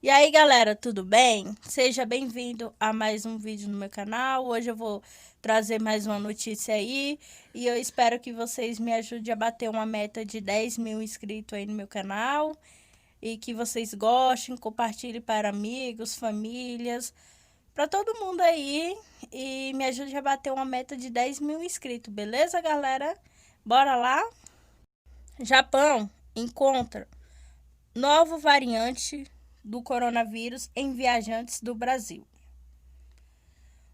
E aí, galera, tudo bem? Seja bem-vindo a mais um vídeo no meu canal. Hoje eu vou trazer mais uma notícia aí e eu espero que vocês me ajudem a bater uma meta de 10 mil inscritos aí no meu canal e que vocês gostem, compartilhem para amigos, famílias, para todo mundo aí e me ajude a bater uma meta de 10 mil inscritos, beleza, galera? Bora lá? Japão encontra novo variante do coronavírus em viajantes do Brasil.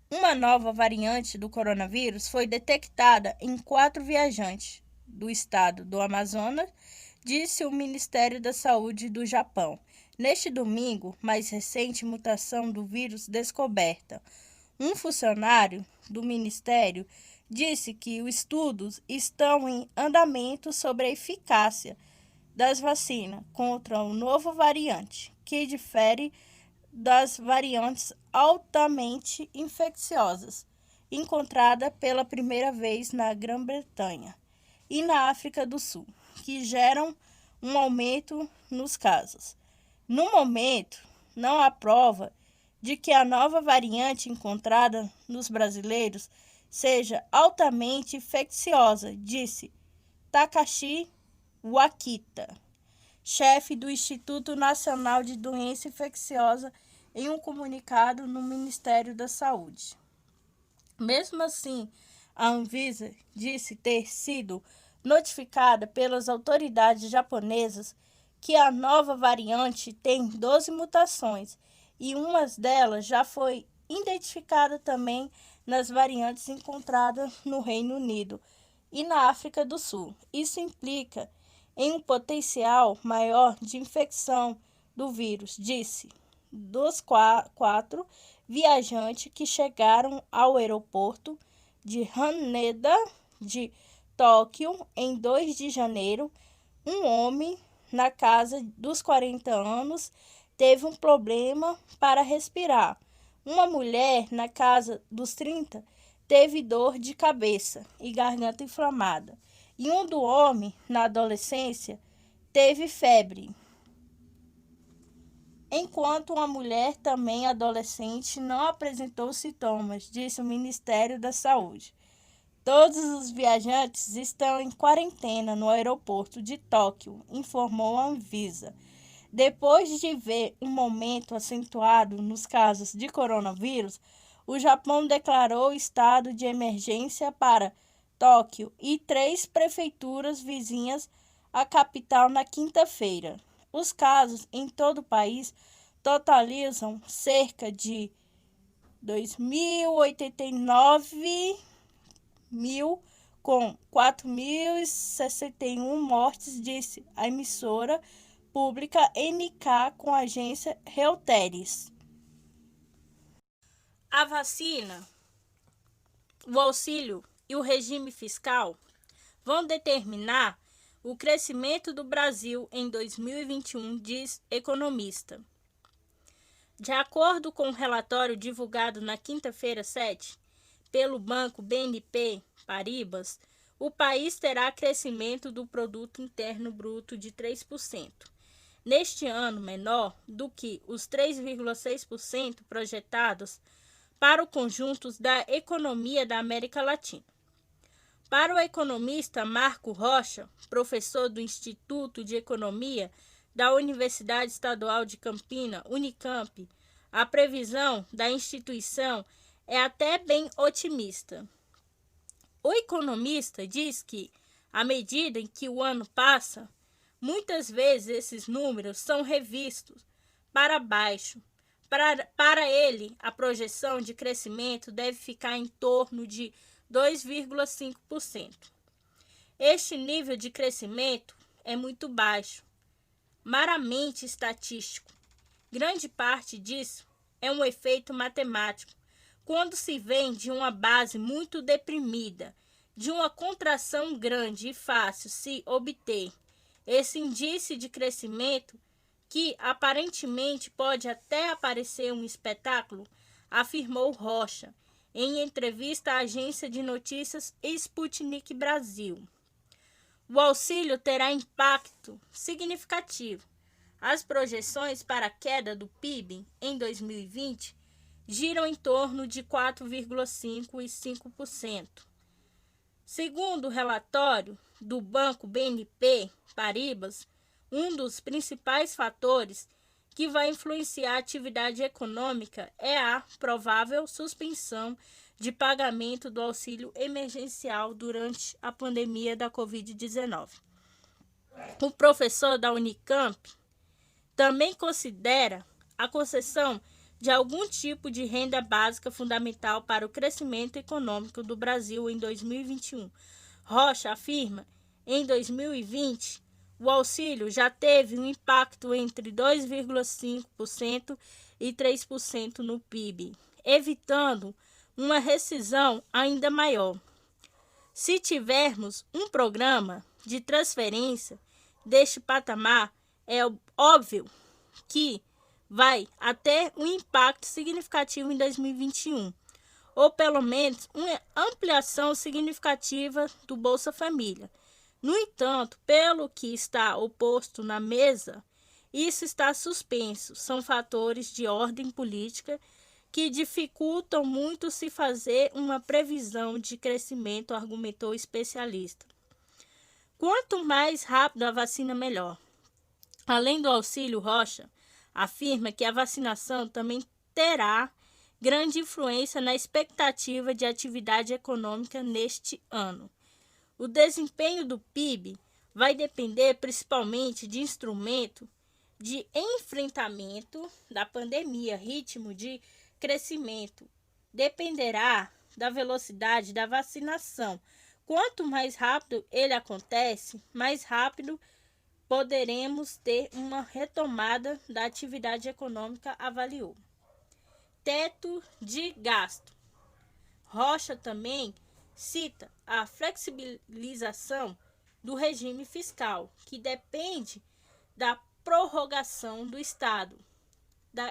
Uma nova variante do coronavírus foi detectada em 4 viajantes do estado do Amazonas, disse o Ministério da Saúde do Japão. Neste domingo, mais recente mutação do vírus descoberta. Um funcionário do ministério disse que os estudos estão em andamento sobre a eficácia das vacinas contra o novo variante, que difere das variantes altamente infecciosas, encontrada pela primeira vez na Grã-Bretanha e na África do Sul, que geram um aumento nos casos. No momento, não há prova de que a nova variante encontrada nos brasileiros seja altamente infecciosa, disse Takashi Wakita, chefe do Instituto Nacional de Doença Infecciosa, em um comunicado no Ministério da Saúde. Mesmo assim, a Anvisa disse ter sido notificada pelas autoridades japonesas que a nova variante tem 12 mutações e uma delas já foi identificada também nas variantes encontradas no Reino Unido e na África do Sul. Isso implica em um potencial maior de infecção do vírus, disse, dos 4 viajantes que chegaram ao aeroporto de Haneda de Tóquio em 2 de janeiro. Um homem na casa dos 40 anos teve um problema para respirar. Uma mulher na casa dos 30 teve dor de cabeça e garganta inflamada. E um do homem, na adolescência, teve febre. Enquanto uma mulher, também adolescente, não apresentou sintomas, disse o Ministério da Saúde. Todos os viajantes estão em quarentena no aeroporto de Tóquio, informou a Anvisa. Depois de ver um aumento acentuado nos casos de coronavírus, o Japão declarou estado de emergência para Tóquio e 3 prefeituras vizinhas à capital na quinta-feira. Os casos em todo o país totalizam cerca de 2.089 mil, com 4.061 mortes, disse a emissora pública NK com a agência Reuters. A vacina, o auxílio e o regime fiscal vão determinar o crescimento do Brasil em 2021, diz economista. De acordo com o relatório divulgado na quinta-feira 7 pelo banco BNP Paribas, o país terá crescimento do produto interno bruto de 3%. Neste ano, menor do que os 3,6% projetados para o conjunto da economia da América Latina. Para o economista Marco Rocha, professor do Instituto de Economia da Universidade Estadual de Campinas, Unicamp, a previsão da instituição é até bem otimista. O economista diz que, à medida em que o ano passa, muitas vezes esses números são revistos para baixo. Para ele, a projeção de crescimento deve ficar em torno de 2,5%. Este nível de crescimento é muito baixo, meramente estatístico. Grande parte disso é um efeito matemático, quando se vem de uma base muito deprimida, de uma contração grande e fácil se obter. Esse índice de crescimento, que aparentemente pode até parecer um espetáculo, afirmou Rocha, em entrevista à agência de notícias Sputnik Brasil. O auxílio terá impacto significativo, As projeções para a queda do PIB em 2020 giram em torno de 4,5% e 5%. Segundo o relatório do Banco BNP Paribas, um dos principais fatores que vai influenciar a atividade econômica é a provável suspensão de pagamento do auxílio emergencial durante a pandemia da Covid-19. O professor da Unicamp também considera a concessão de algum tipo de renda básica fundamental para o crescimento econômico do Brasil em 2021. Rocha afirma, em 2020, o auxílio já teve um impacto entre 2,5% e 3% no PIB, evitando uma recessão ainda maior. Se tivermos um programa de transferência deste patamar, é óbvio que vai ter um impacto significativo em 2021, ou pelo menos uma ampliação significativa do Bolsa Família. No entanto, pelo que está oposto na mesa, isso está suspenso. São fatores de ordem política que dificultam muito se fazer uma previsão de crescimento, argumentou o especialista. Quanto mais rápido a vacina, melhor. Além do auxílio, Rocha afirma que a vacinação também terá grande influência na expectativa de atividade econômica neste ano. O desempenho do PIB vai depender principalmente de instrumento de enfrentamento da pandemia. Ritmo de crescimento dependerá da velocidade da vacinação. Quanto mais rápido ele acontece, mais rápido poderemos ter uma retomada da atividade econômica, avaliou. Teto de gasto. Rocha também cita a flexibilização do regime fiscal, que depende da prorrogação do estado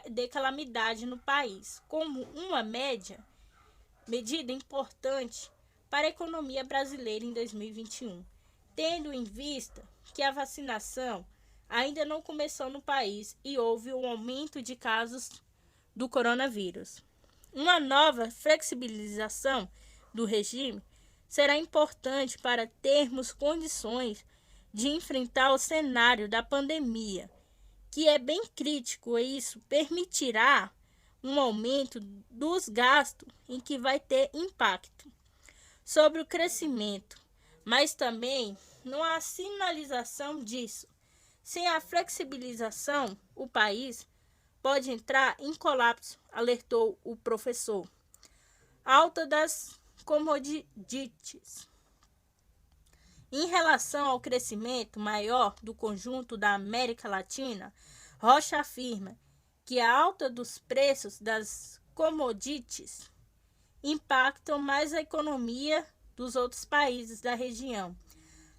de calamidade no país, como uma medida importante para a economia brasileira em 2021, tendo em vista que a vacinação ainda não começou no país e houve um aumento de casos do coronavírus. Uma nova flexibilização do regime será importante para termos condições de enfrentar o cenário da pandemia, que é bem crítico, e isso permitirá um aumento dos gastos em que vai ter impacto sobre o crescimento, mas também não há sinalização disso. Sem a flexibilização, o país pode entrar em colapso, alertou o professor. Alta das commodities. Em relação ao crescimento maior do conjunto da América Latina, Rocha afirma que a alta dos preços das commodities impactam mais a economia dos outros países da região.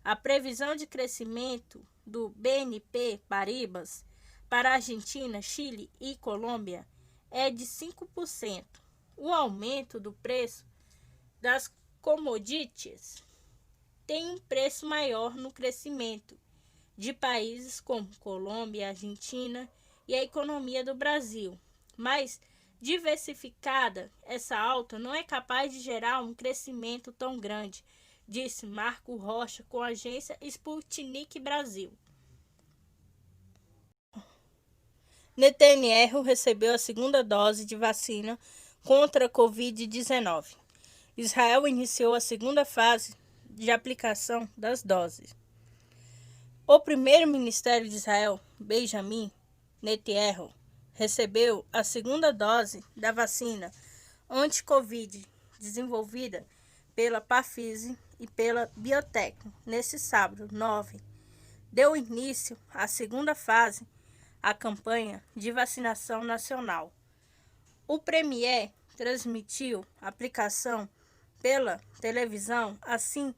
A previsão de crescimento do BNP Paribas para a Argentina, Chile e Colômbia é de 5%. O aumento do preço das commodities tem um preço maior no crescimento de países como Colômbia, Argentina e a economia do Brasil. Mas diversificada, essa alta não é capaz de gerar um crescimento tão grande, disse Marco Rocha com a agência Sputnik Brasil. Netanyahu recebeu a segunda dose de vacina contra a Covid-19. Israel iniciou a segunda fase de aplicação das doses. O primeiro-ministro de Israel, Benjamin Netanyahu, recebeu a segunda dose da vacina anti-Covid desenvolvida pela Pfizer e pela Biotech neste sábado, 9. Deu início à segunda fase, a campanha de vacinação nacional. O premier transmitiu a aplicação pela televisão, assim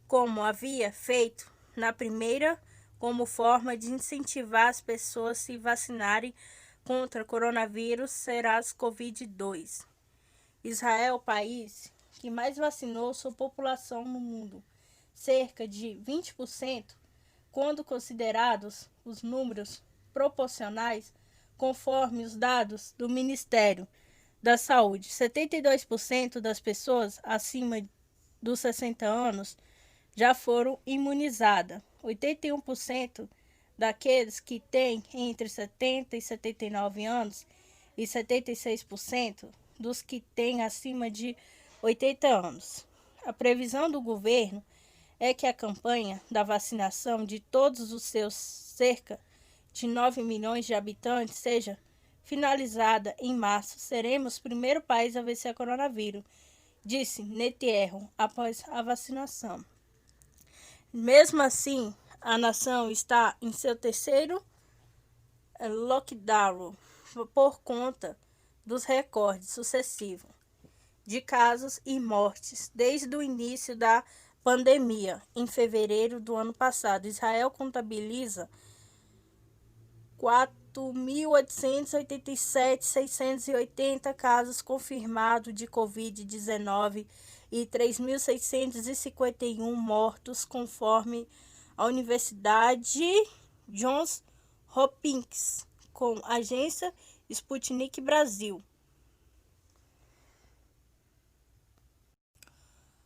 como havia feito na primeira, como forma de incentivar as pessoas a se vacinarem contra o coronavírus SARS-CoV-2. Israel é o país que mais vacinou sua população no mundo, cerca de 20%, quando considerados os números proporcionais, conforme os dados do Ministério da Saúde. 72% das pessoas acima dos 60 anos já foram imunizadas. 81% daqueles que têm entre 70 e 79 anos e 76% dos que têm acima de 80 anos. A previsão do governo é que a campanha da vacinação de todos os seus cerca de 9 milhões de habitantes seja finalizada em março. Seremos o primeiro país a vencer a coronavírus, disse Netanyahu após a vacinação. Mesmo assim, a nação está em seu terceiro lockdown por conta dos recordes sucessivos de casos e mortes desde o início da pandemia. Em fevereiro do ano passado, Israel contabiliza 4.887.680 casos confirmados de Covid-19 e 3.651 mortos, conforme a Universidade Johns Hopkins, com a agência Sputnik Brasil.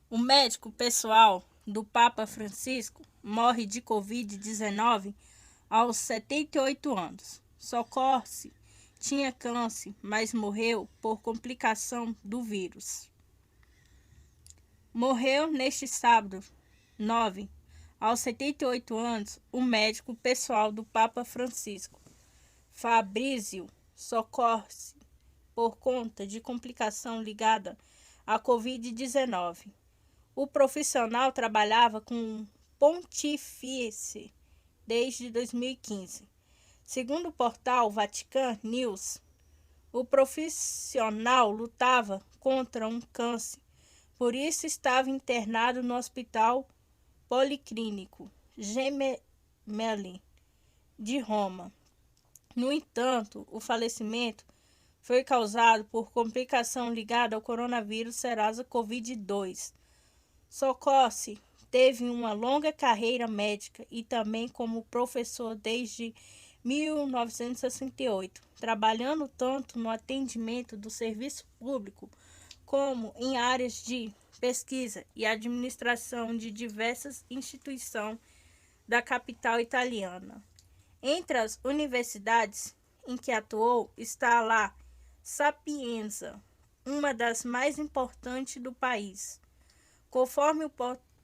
O médico pessoal do Papa Francisco morre de Covid-19 aos 78 anos. Socorre-se, tinha câncer, mas morreu por complicação do vírus. Morreu neste sábado, 9, aos 78 anos, o médico pessoal do Papa Francisco, Fabrício Socorre-se, por conta de complicação ligada à Covid-19. O profissional trabalhava com um pontífice desde 2015. Segundo o portal Vatican News, o profissional lutava contra um câncer, por isso estava internado no Hospital Policlínico Gemelli de Roma. No entanto, o falecimento foi causado por complicação ligada ao coronavírus SARS-CoV-2. Socorre teve uma longa carreira médica e também como professor desde 1968, trabalhando tanto no atendimento do serviço público como em áreas de pesquisa e administração de diversas instituições da capital italiana. Entre as universidades em que atuou está a La Sapienza, uma das mais importantes do país. Conforme o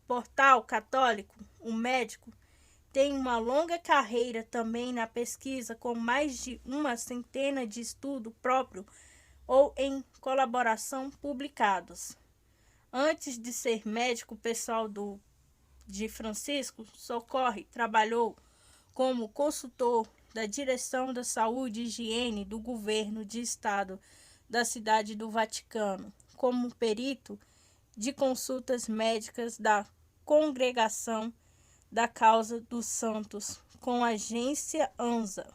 portal católico, o médico tem uma longa carreira também na pesquisa, com mais de uma centena de estudos próprios ou em colaboração publicados. Antes de ser médico pessoal de Francisco, Socorre trabalhou como consultor da Direção da Saúde e Higiene do Governo de Estado da Cidade do Vaticano, como perito de consultas médicas da Congregação da Causa dos Santos, com a agência ANSA.